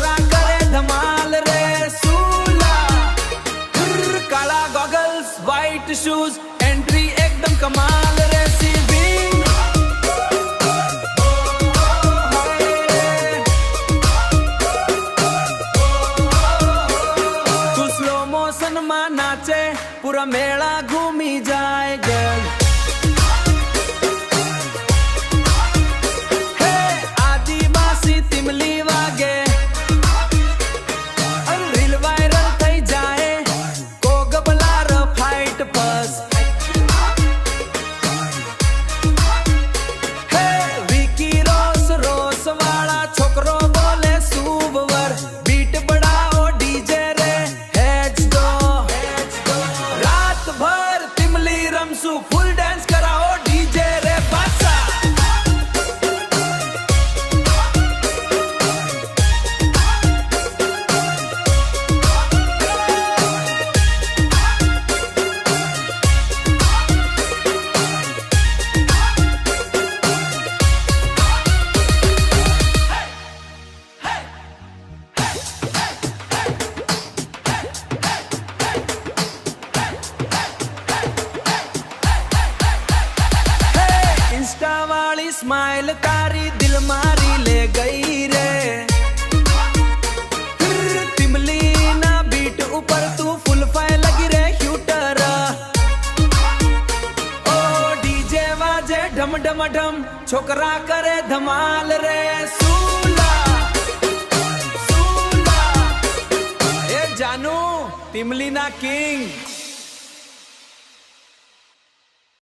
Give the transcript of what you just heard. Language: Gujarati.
છોકરા કરે ધમાલ રે સુલા કાળા ગોગલ્સ વ્હાઈટ શૂઝ એન્ટ્રી એકદમ કમાલ રે સિવિંગ તું સ્લો મોશન માં નાચે પૂરા મેળા ઘૂમી જાય ગર્લ ફૂલ ડાન્સ કરાવો ડીજે રે પાછા इंस्टा वाली स्माइल तारी दिल मारी ले गई रे तिमली ना बीट ऊपर तू फुल फाय लगी रे शूटर ओ डीजे वाजे ढम ढम ढम छोकरा करे धमाल रे सूला सूला ए जानू तिमली ना किंग